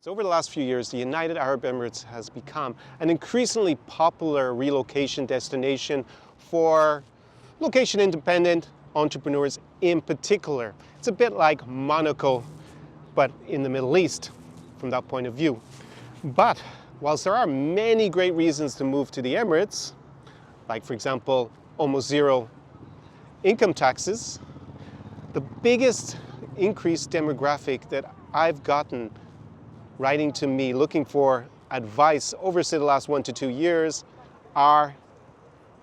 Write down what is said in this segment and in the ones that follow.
So over the last few years, the United Arab Emirates has become an increasingly popular relocation destination for location-independent entrepreneurs in particular. It's a bit like Monaco, but in the Middle East from that point of view. But whilst there are many great reasons to move to the Emirates, like for example, almost zero income taxes, the biggest increased demographic that I've gotten writing to me looking for advice over say the last 1 to 2 years are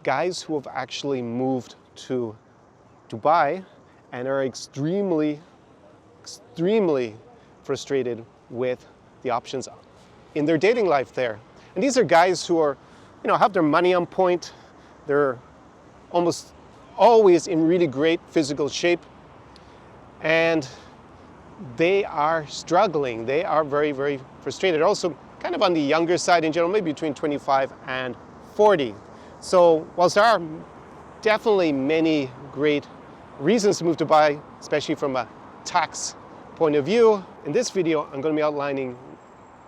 guys who have actually moved to Dubai and are extremely frustrated with the options in their dating life there. And these are guys who are, have their money on point. They're almost always in really great physical shape. And they are struggling. They are very, very frustrated. Also kind of on the younger side in general, maybe between 25 and 40. So whilst there are definitely many great reasons to move to Dubai, especially from a tax point of view, in this video I'm going to be outlining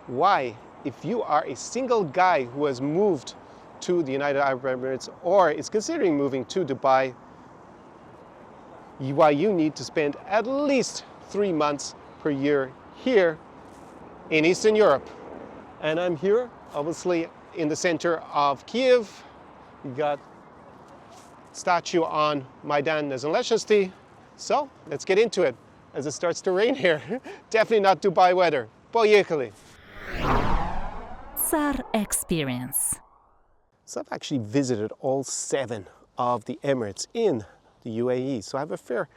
why, if you are a single guy who has moved to the United Arab Emirates or is considering moving to Dubai, why you need to spend at least 3 months per year here in Eastern Europe. And I'm here, obviously, in the center of Kiev. You got statue on Maidan Nezalezhnosti. So let's get into it as it starts to rain here. Definitely not Dubai weather. Поехали! SAR Experience. So I've actually visited all 7 of the Emirates in the UAE. So I have a fair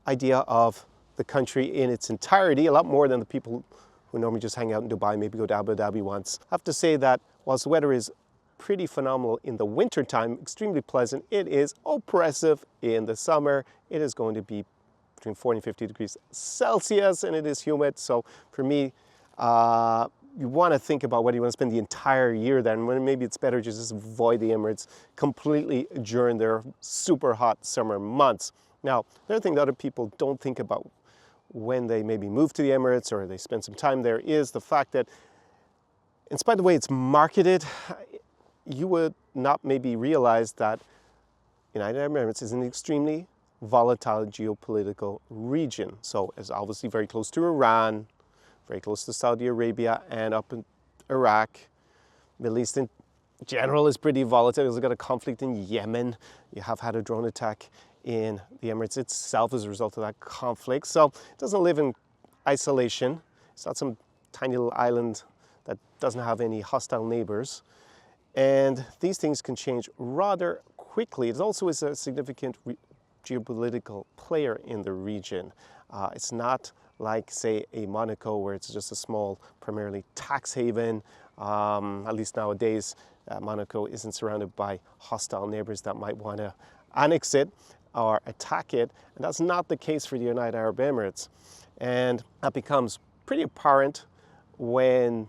idea of the country in its entirety, a lot more than the people who normally just hang out in Dubai, maybe go to Abu Dhabi once. I have to say that whilst the weather is pretty phenomenal in the winter time, extremely pleasant, it is oppressive in the summer. It is going to be between 40 and 50 degrees Celsius and it is humid. So for me, you want to think about whether you want to spend the entire year there, and maybe it's better to just avoid the Emirates completely during their super hot summer months. Now, the other thing that other people don't think about when they maybe move to the Emirates or they spend some time there is the fact that, in spite of the way it's marketed, you would not maybe realize that United Arab Emirates is an extremely volatile geopolitical region. So it's obviously very close to Iran, very close to Saudi Arabia, and up in Iraq. Middle East in general is pretty volatile. You've got a conflict in Yemen. You have had a drone attack in the Emirates itself as a result of that conflict. So it doesn't live in isolation. It's not some tiny little island that doesn't have any hostile neighbors. And these things can change rather quickly. It also is a significant geopolitical player in the region. It's not like, say, a Monaco, where it's just a small, primarily tax haven. At least nowadays, Monaco isn't surrounded by hostile neighbors that might want to annex it or attack it. And that's not the case for the United Arab Emirates. And that becomes pretty apparent when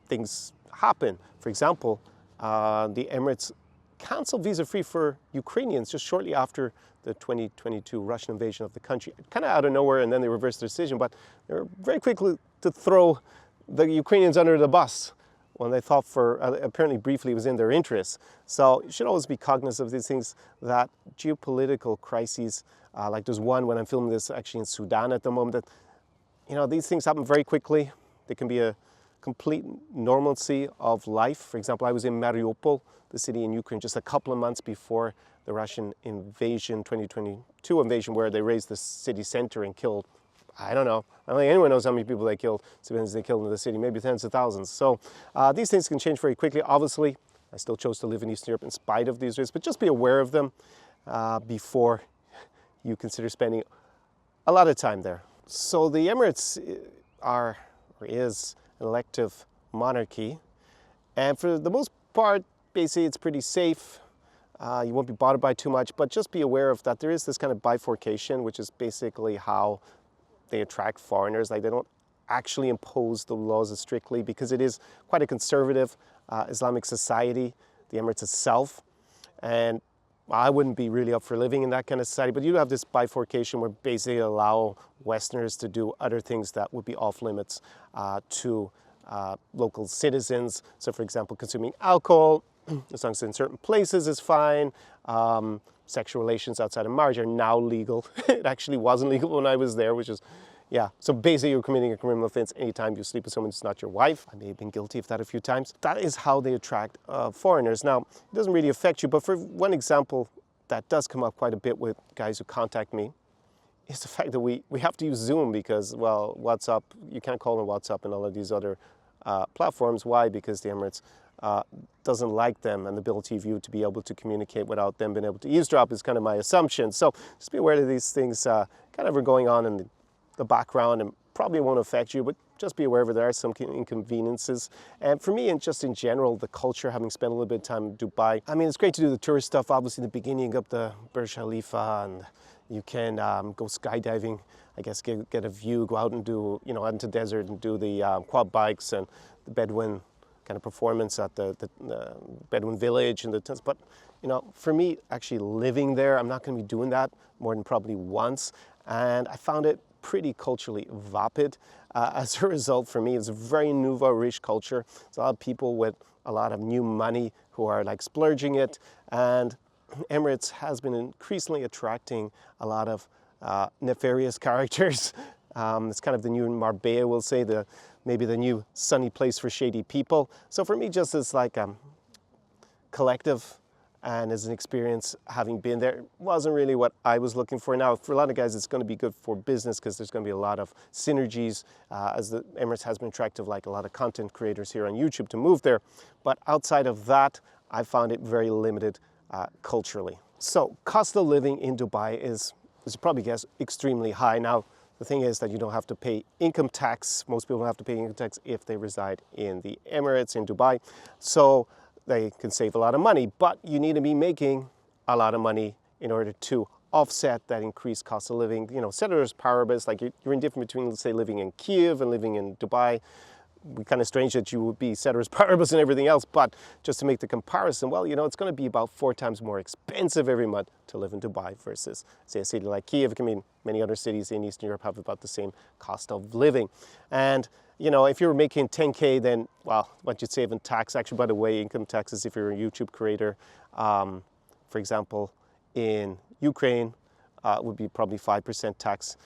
things happen. For example, the Emirates canceled visa-free for Ukrainians just shortly after the 2022 Russian invasion of the country, kind of out of nowhere, and then they reversed their decision. But they were very quickly to throw the Ukrainians under the bus when they thought apparently briefly it was in their interests. So you should always be cognizant of these things, that geopolitical crises, like there's one when I'm filming this actually in Sudan at the moment, that, these things happen very quickly. They can be a complete normalcy of life. For example, I was in Mariupol, the city in Ukraine, just a couple of months before the Russian invasion, 2022 invasion, where they razed the city center and killed, I don't think anyone knows how many people they killed, civilians they killed in the city, maybe tens of thousands. So these things can change very quickly. Obviously, I still chose to live in Eastern Europe in spite of these risks, but just be aware of them before you consider spending a lot of time there. So the Emirates is an elective monarchy, and for the most part, basically it's pretty safe. You won't be bothered by too much, but just be aware of that there is this kind of bifurcation, which is basically how they attract foreigners. Like, they don't actually impose the laws as strictly because it is quite a conservative Islamic society, the Emirates itself. And I wouldn't be really up for living in that kind of society, but you have this bifurcation where basically allow Westerners to do other things that would be off limits to local citizens. So for example, consuming alcohol, as long as in certain places is fine. Sexual relations outside of marriage are now legal. It actually wasn't legal when I was there, which is, yeah. So basically you're committing a criminal offense anytime you sleep with someone who's not your wife. I may have been guilty of that a few times. That is how they attract foreigners. Now, it doesn't really affect you, but for one example that does come up quite a bit with guys who contact me is the fact that we have to use Zoom because, well, WhatsApp, you can't call on WhatsApp and all of these other platforms. Why? Because the Emirates doesn't like them, and the ability of you to be able to communicate without them being able to eavesdrop is kind of my assumption. So just be aware that these things kind of are going on in the background and probably won't affect you, but just be aware that there are some inconveniences. And for me, and just in general, the culture, having spent a little bit of time in Dubai, I mean, it's great to do the tourist stuff. Obviously, in the beginning, up the Burj Khalifa, and you can go skydiving, I guess, get a view, go out and do, you know, out into the desert and do the quad bikes and the Bedouin kind of performance at the Bedouin village and the tents. But, you know, for me, actually living there, I'm not going to be doing that more than probably once. And I found it pretty culturally vapid. As a result, for me, it's a very nouveau riche culture. It's a lot of people with a lot of new money who are like splurging it. And Emirates has been increasingly attracting a lot of nefarious characters. It's kind of the new Marbella, we'll say, maybe the new sunny place for shady people. So for me, just as like collective and as an experience, having been there, wasn't really what I was looking for. Now, for a lot of guys, it's going to be good for business because there's going to be a lot of synergies as the Emirates has been attractive, like a lot of content creators here on YouTube to move there. But outside of that, I found it very limited culturally. So cost of living in Dubai is you probably guess, extremely high. Now, the thing is that you don't have to pay income tax. Most people don't have to pay income tax if they reside in the Emirates, in Dubai. So they can save a lot of money, but you need to be making a lot of money in order to offset that increased cost of living. You know, ceteris paribus, like you're indifferent between, let's say, living in Kiev and living in Dubai. It'd be kind of strange that you would be ceteris paribus and everything else, but just to make the comparison, well, you know, it's going to be about 4 times more expensive every month to live in Dubai versus, say, a city like Kiev. It can mean many other cities in Eastern Europe have about the same cost of living. And, you know, if you're making 10K, then, well, what you'd save in tax, actually, by the way, income taxes, if you're a YouTube creator, for example, in Ukraine, would be probably 5% tax.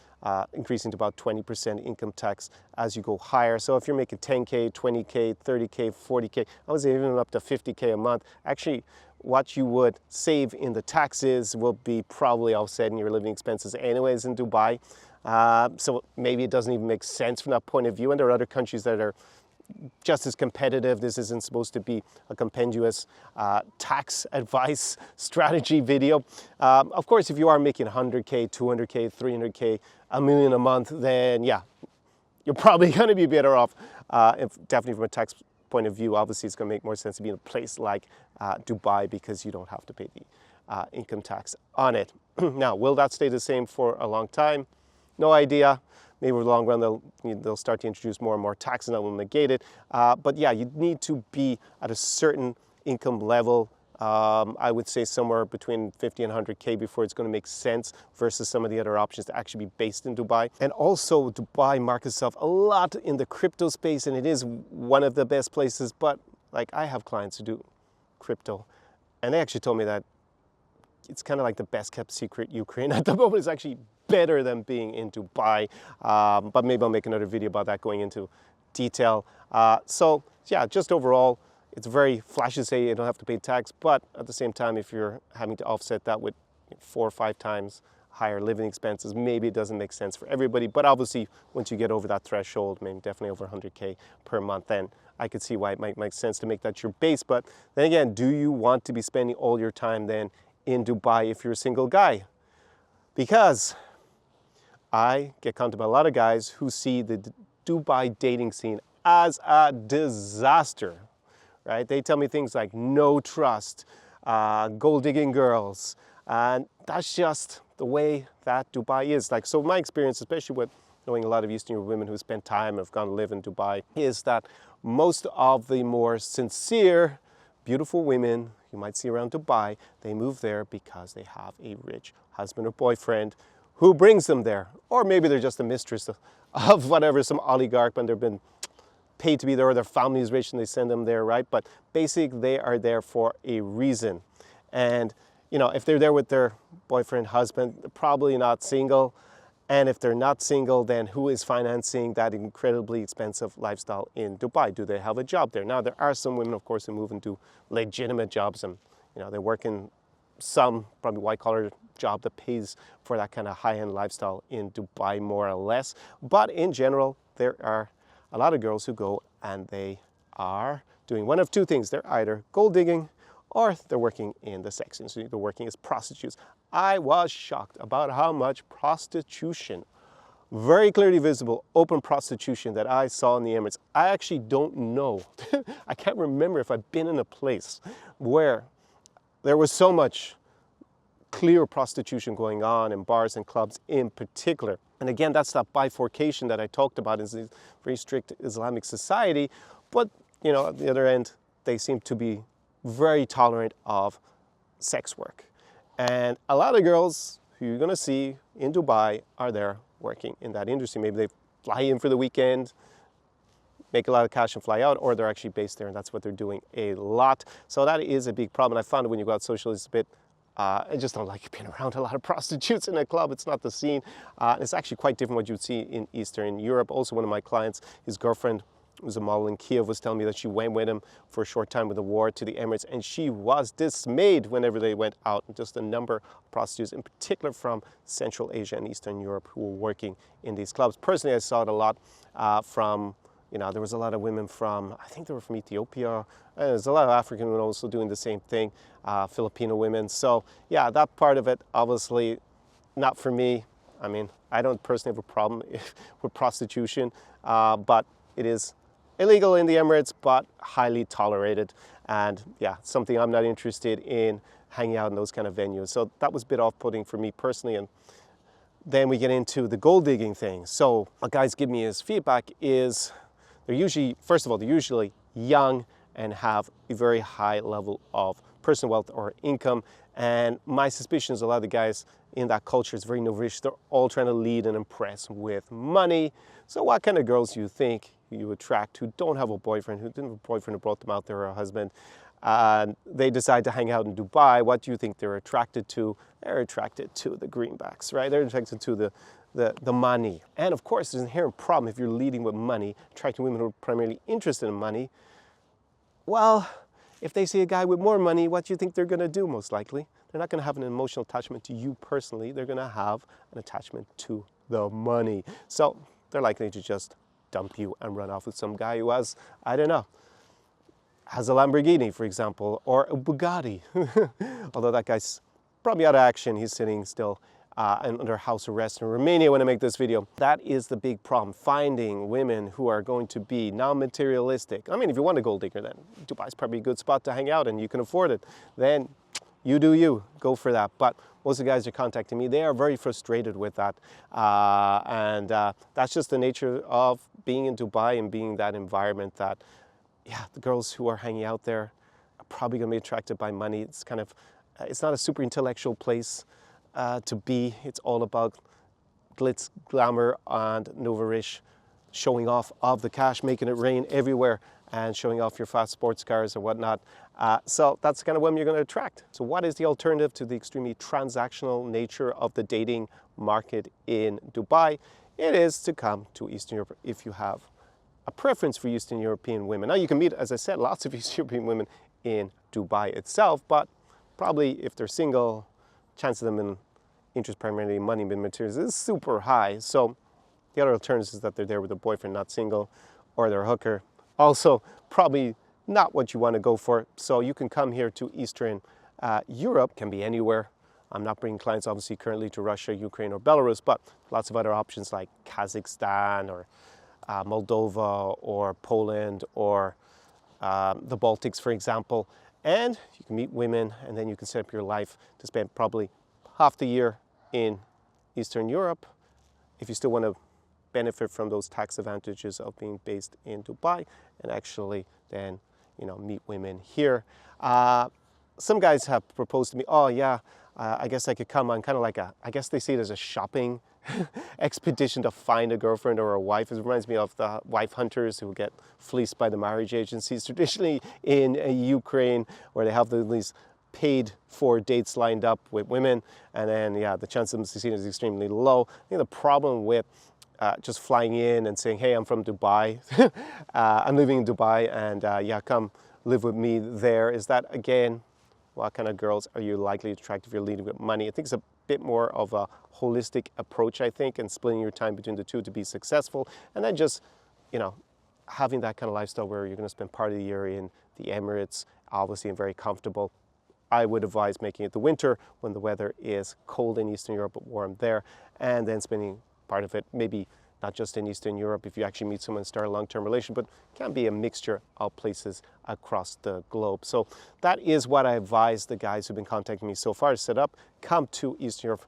Increasing to about 20% income tax as you go higher. So if you're making 10K, 20K, 30K, 40K, I would say even up to 50K a month, actually what you would save in the taxes will be probably offsetting your living expenses anyways in Dubai. So maybe it doesn't even make sense from that point of view. And there are other countries that are just as competitive. This isn't supposed to be a compendious tax advice strategy video. Of course, if you are making 100K, 200K, 300K, $1 million a month, then yeah, you're probably going to be better off. Definitely from a tax point of view, obviously it's going to make more sense to be in a place like Dubai because you don't have to pay the income tax on it. Now, will that stay the same for a long time? No idea. Maybe in the long run, they'll start to introduce more and more taxes and that will negate it. But yeah, you need to be at a certain income level. I would say somewhere between 50 and 100K before it's going to make sense versus some of the other options to actually be based in Dubai. And also Dubai markets itself a lot in the crypto space, and it is one of the best places. But like, I have clients who do crypto, and they actually told me that it's kind of like the best kept secret Ukraine at the moment. It's actually better than being in Dubai. But maybe I'll make another video about that going into detail. So yeah, just overall, it's very flashy to say you don't have to pay tax, but at the same time, if you're having to offset that with 4 or 5 times higher living expenses, maybe it doesn't make sense for everybody. But obviously, once you get over that threshold, maybe definitely over 100K per month, then I could see why it might make sense to make that your base. But then again, do you want to be spending all your time then in Dubai if you're a single guy? Because I get contacted by a lot of guys who see the Dubai dating scene as a disaster, right? They tell me things like no trust, gold digging girls, and that's just the way that Dubai is. Like, so my experience, especially with knowing a lot of Eastern European women who spend time and have gone to live in Dubai, is that most of the more sincere, beautiful women you might see around Dubai, they move there because they have a rich husband or boyfriend who brings them there. Or maybe they're just a mistress of whatever, some oligarch, and they've been paid to be there, or their family is rich and they send them there, right? But basically, they are there for a reason. And, you know, if they're there with their boyfriend, husband, they're probably not single. And if they're not single, then who is financing that incredibly expensive lifestyle in Dubai? Do they have a job there? Now, there are some women, of course, who move into legitimate jobs, and you know, they work in some probably white-collar job that pays for that kind of high-end lifestyle in Dubai, more or less. But in general, there are a lot of girls who go and they are doing one of two things. They're either gold digging or they're working in the sex industry. They're working as prostitutes. I was shocked about how much prostitution, very clearly visible, open prostitution that I saw in the Emirates. I actually don't know. I can't remember if I've been in a place where there was so much clear prostitution going on in bars and clubs in particular. And again, that's that bifurcation that I talked about in this very strict Islamic society. But, you know, at the other end, they seem to be very tolerant of sex work. And a lot of girls who you're going to see in Dubai are there working in that industry. Maybe they fly in for the weekend, make a lot of cash and fly out, or they're actually based there, and that's what they're doing a lot. So that is a big problem. I found when you go out social, it's a bit, I just don't like being around a lot of prostitutes in a club. It's not the scene. It's actually quite different what you'd see in Eastern Europe. Also, one of my clients, his girlfriend, who's a model in Kiev, was telling me that she went with him for a short time with the war to the Emirates, and she was dismayed whenever they went out. Just a number of prostitutes, in particular from Central Asia and Eastern Europe, who were working in these clubs. Personally, I saw it a lot from, you know, there was a lot of women from, I think they were from Ethiopia. There's a lot of African women also doing the same thing, Filipino women. So yeah, that part of it, obviously not for me. I mean, I don't personally have a problem with prostitution, but it is illegal in the Emirates, but highly tolerated. And yeah, something I'm not interested in hanging out in those kind of venues. So that was a bit off-putting for me personally. And then we get into the gold digging thing. So what guys give me as feedback is they're usually, first of all, they're usually young and have a very high level of personal wealth or income. And my suspicion is a lot of the guys in that culture is very novish. They're all trying to lead and impress with money. So what kind of girls do you think you attract who don't have a boyfriend, who didn't have a boyfriend who brought them out there, or a husband, and they decide to hang out in Dubai? What do you think they're attracted to? They're attracted to the greenbacks, right? They're attracted to the money. And of course, there's an inherent problem if you're leading with money, attracting women who are primarily interested in money. Well, if they see a guy with more money, what do you think they're going to do most likely? They're not going to have an emotional attachment to you personally. They're going to have an attachment to the money. So they're likely to just dump you and run off with some guy who has, I don't know, has a Lamborghini, for example, or a Bugatti. Although that guy's probably out of action. He's sitting still under house arrest in Romania when I make this video. That is the big problem, finding women who are going to be non-materialistic. I mean, if you want a gold digger, then Dubai's probably a good spot to hang out and you can afford it. Then you do you, go for that. But most of the guys are contacting me, they are very frustrated with that. And that's just the nature of being in Dubai and being in that environment that, yeah, the girls who are hanging out there are probably gonna be attracted by money. It's kind of, it's not a super intellectual place to be. It's all about glitz, glamour, and novarish, showing off of the cash, making it rain everywhere, and showing off your fast sports cars or whatnot. So that's the kind of women you're going to attract. So what is the alternative to the extremely transactional nature of the dating market in Dubai? It is to come to Eastern Europe if you have a preference for Eastern European women. Now you can meet, as I said, lots of Eastern European women in Dubai itself, but probably if they're single, chance of them in interest primarily in money and materials is super high. So the other alternative is that they're there with a boyfriend, not single, or they're a hooker. Also, probably not what you want to go for. So you can come here to Eastern Europe, can be anywhere. I'm not bringing clients obviously currently to Russia, Ukraine, or Belarus, but lots of other options like Kazakhstan or Moldova or Poland or the Baltics, for example. And you can meet women, and then you can set up your life to spend probably half the year in Eastern Europe if you still want to benefit from those tax advantages of being based in Dubai, and actually then, you know, meet women here. Some guys have proposed to me, oh yeah, I guess I could come on kind of like a, I guess they see it as a shopping expedition to find a girlfriend or a wife. It reminds me of the wife hunters who get fleeced by the marriage agencies, traditionally in Ukraine, where they have these paid for dates lined up with women, and then the chance of them succeeding is extremely low. I think the problem with just flying in and saying, hey, I'm from Dubai, I'm living in Dubai, and come live with me there, is that, again, what kind of girls are you likely to attract if you're leading with money? I think it's a bit more of a holistic approach, I think, and splitting your time between the two to be successful. And then just, having that kind of lifestyle where you're going to spend part of the year in the Emirates, obviously, and very comfortable. I would advise making it the winter when the weather is cold in Eastern Europe but warm there, and then spending part of it maybe not just in Eastern Europe if you actually meet someone and start a long-term relation, but can be a mixture of places across the globe. So that is what I advise the guys who've been contacting me so far to set up. Come to Eastern Europe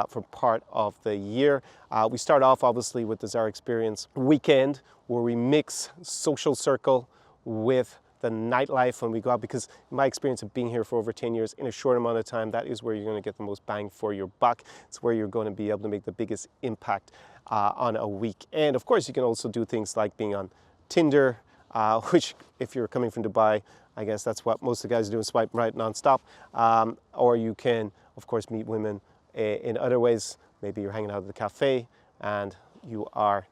for part of the year. We start off obviously with the Zara Experience weekend, where we mix social circle with the nightlife when we go out, because in my experience of being here for over 10 years, in a short amount of time, that is where you're going to get the most bang for your buck. It's where you're going to be able to make the biggest impact on a week. And of course, you can also do things like being on Tinder, which if you're coming from Dubai, I guess that's what most of the guys are doing, swipe right nonstop. Or you can, of course, meet women in other ways. Maybe you're hanging out at the cafe and you are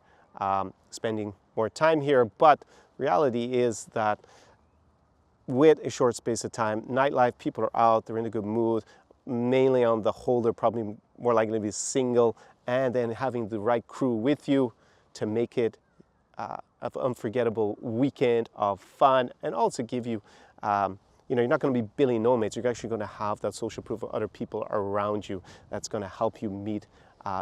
spending more time here. But reality is that with a short space of time, nightlife, people are out, they're in a good mood. Mainly on the whole, they're probably more likely to be single, and then having the right crew with you to make it an unforgettable weekend of fun, and also give you, you're not going to be Billy No Mates. You're actually going to have that social proof of other people around you that's going to help you meet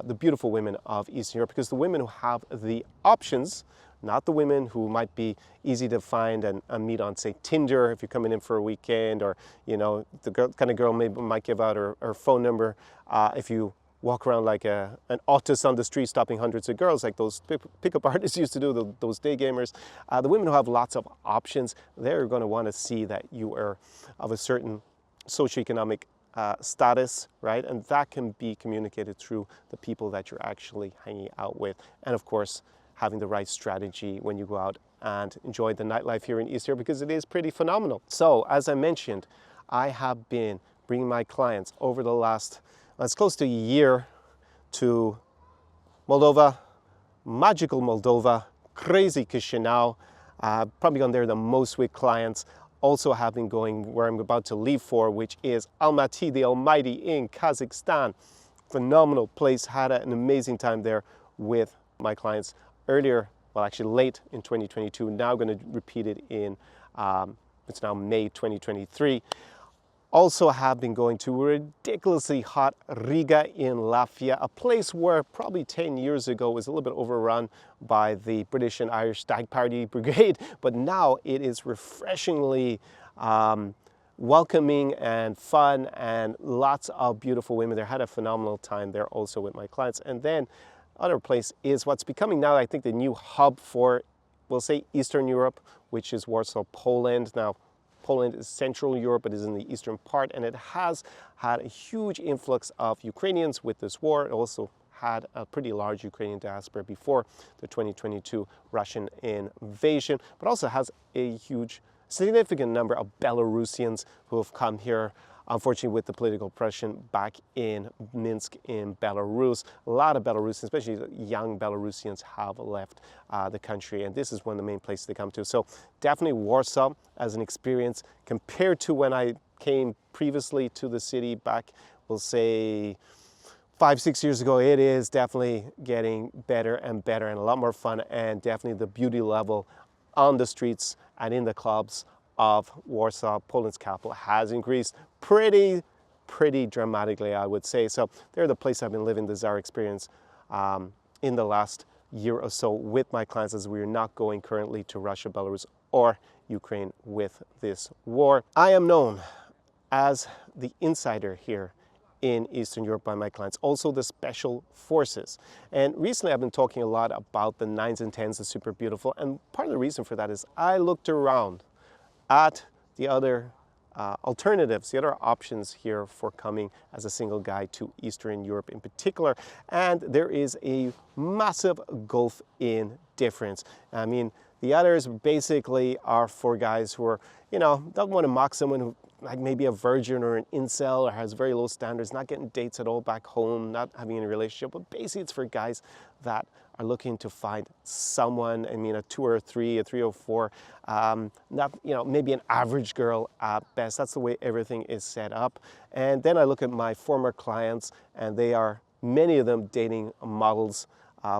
the beautiful women of Eastern Europe, because the women who have the options, not the women who might be easy to find and meet on, say, Tinder if you're coming in for a weekend, or, the kind of girl maybe might give out her phone number if you walk around like an autist on the street stopping hundreds of girls like those pickup artists used to do, those day gamers. The women who have lots of options, they're going to want to see that you are of a certain socioeconomic status, right? And that can be communicated through the people that you're actually hanging out with. And of course, having the right strategy when you go out and enjoy the nightlife here in East Europe, because it is pretty phenomenal. So as I mentioned, I have been bringing my clients over the last, it's close to a year, to Moldova, magical Moldova, crazy Chisinau. Probably gone there the most with clients. Also have been going where I'm about to leave for, which is Almaty the Almighty in Kazakhstan. Phenomenal place. Had an amazing time there with my clients earlier, well, actually late in 2022. Now going to repeat it in, it's now May 2023. Also have been going to ridiculously hot Riga in Latvia, a place where probably 10 years ago was a little bit overrun by the British and Irish Stag Party Brigade, but now it is refreshingly welcoming and fun, and lots of beautiful women there. Had a phenomenal time there also with my clients. And then other place is what's becoming now, I think, the new hub for, we'll say, Eastern Europe, which is Warsaw, Poland. Now, Poland is Central Europe, but is in the eastern part, and it has had a huge influx of Ukrainians with this war. It also had a pretty large Ukrainian diaspora before the 2022 Russian invasion, but also has a huge, significant number of Belarusians who have come here, unfortunately, with the political oppression back in Minsk in Belarus. A lot of Belarusians, especially young Belarusians, have left the country, and this is one of the main places they come to. So definitely Warsaw as an experience, compared to when I came previously to the city back, we'll say 5-6 years ago, it is definitely getting better and better and a lot more fun, and definitely the beauty level on the streets and in the clubs of Warsaw, Poland's capital, has increased pretty dramatically, I would say. So they're the place I've been living the Zara Experience in the last year or so with my clients, as we are not going currently to Russia, Belarus, or Ukraine with this war. I am known as the insider here in Eastern Europe by my clients, also the special forces. And recently I've been talking a lot about the 9s and 10s, the super beautiful, and part of the reason for that is I looked around at the other alternatives, the other options here for coming as a single guy to Eastern Europe in particular. And there is a massive gulf in difference. I mean, the others basically are for guys who are, don't want to mock someone who like maybe a virgin or an incel or has very low standards, not getting dates at all back home, not having any relationship. But basically it's for guys that are looking to find someone, a 2 or 3, a 3 or 4, not, maybe an average girl at best. That's the way everything is set up. And then I look at my former clients, and they are, many of them, dating models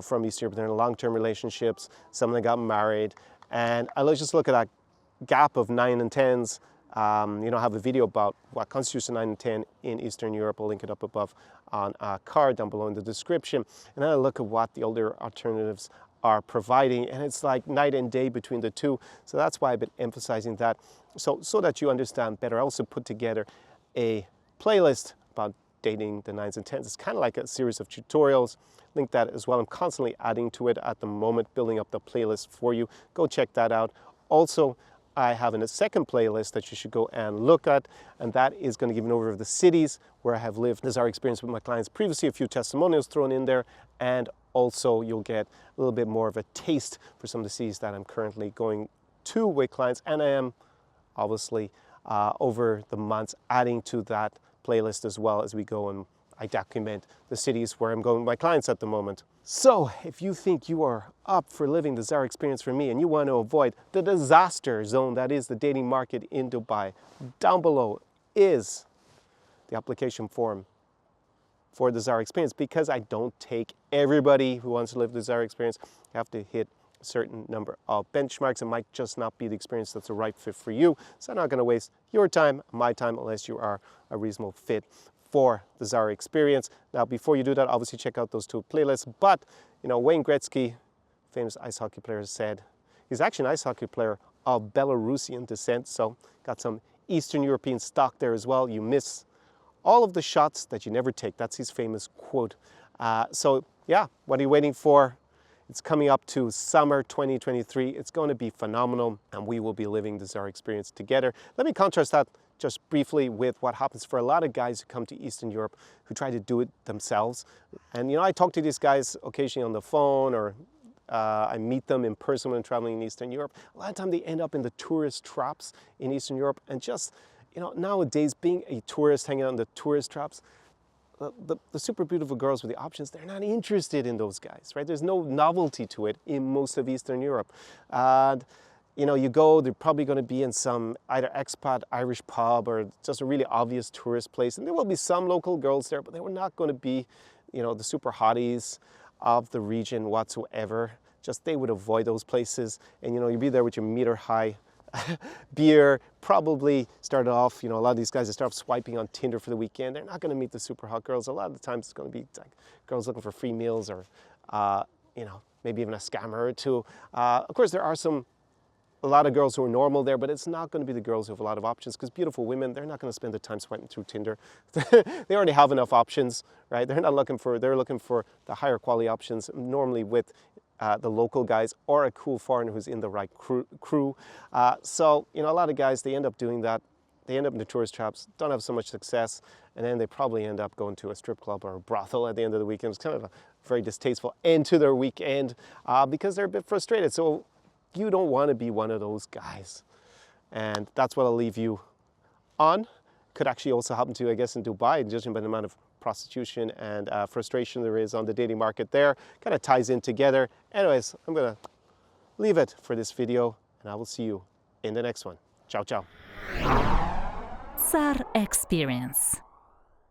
from Eastern Europe. They're in long-term relationships. Some of them got married. And I just look at that gap of 9 and 10s. I have a video about what constitutes a 9 and 10 in Eastern Europe. I'll link it up above on a card down below in the description. And then I look at what the older alternatives are providing, and it's like night and day between the two. So that's why I've been emphasizing that, so that you understand better. I also put together a playlist about dating the 9s and 10s. It's kind of like a series of tutorials. Link that as well. I'm constantly adding to it at the moment, building up the playlist for you. Go check that out. Also, I have a second playlist that you should go and look at, and that is going to give an overview of the cities where I have lived. This is our experience with my clients previously, a few testimonials thrown in there, and also you'll get a little bit more of a taste for some of the cities that I'm currently going to with clients, and I am obviously over the months adding to that playlist as well as we go, and I document the cities where I'm going with my clients at the moment. So if you think you are up for living the Zara experience for me and you want to avoid the disaster zone that is the dating market in Dubai, down below is the application form for the Zara experience, because I don't take everybody who wants to live the Zara experience. You have to hit a certain number of benchmarks. It might just not be the experience that's the right fit for you. So I'm not going to waste your time, my time, unless you are a reasonable fit for the Zara experience. Now, before you do that, obviously check out those 2 playlists. But, Wayne Gretzky, famous ice hockey player, said he's actually an ice hockey player of Belarusian descent. So got some Eastern European stock there as well. You miss all of the shots that you never take. That's his famous quote. So yeah, what are you waiting for? It's coming up to summer 2023. It's going to be phenomenal, and we will be living the Zara experience together. Let me contrast that just briefly with what happens for a lot of guys who come to Eastern Europe who try to do it themselves. And I talk to these guys occasionally on the phone, or I meet them in person when I'm traveling in Eastern Europe. A lot of time they end up in the tourist traps in Eastern Europe, and just, nowadays being a tourist, hanging out in the tourist traps, the super beautiful girls with the options, they're not interested in those guys, right? There's no novelty to it in most of Eastern Europe. And you go, they're probably going to be in some either expat Irish pub or just a really obvious tourist place. And there will be some local girls there, but they were not going to be, the super hotties of the region whatsoever. Just they would avoid those places. And, you'd be there with your meter-high beer, probably started off, a lot of these guys that start off swiping on Tinder for the weekend. They're not going to meet the super hot girls. A lot of the times it's going to be like girls looking for free meals, or, maybe even a scammer or two. Of course, there are a lot of girls who are normal there, but it's not going to be the girls who have a lot of options, because beautiful women, they're not going to spend the time swiping through Tinder. They already have enough options, right? They're looking for the higher quality options, normally with the local guys or a cool foreigner who's in the right crew. So, a lot of guys, they end up doing that. They end up in the tourist traps, don't have so much success, and then they probably end up going to a strip club or a brothel at the end of the weekend. It's kind of a very distasteful end to their weekend because they're a bit frustrated. So you don't want to be one of those guys. And that's what I'll leave you on. Could actually also happen to you, I guess, in Dubai, judging by the amount of prostitution and frustration there is on the dating market there. Kind of ties in together. Anyways, I'm going to leave it for this video, and I will see you in the next one. Ciao, ciao. Zara experience.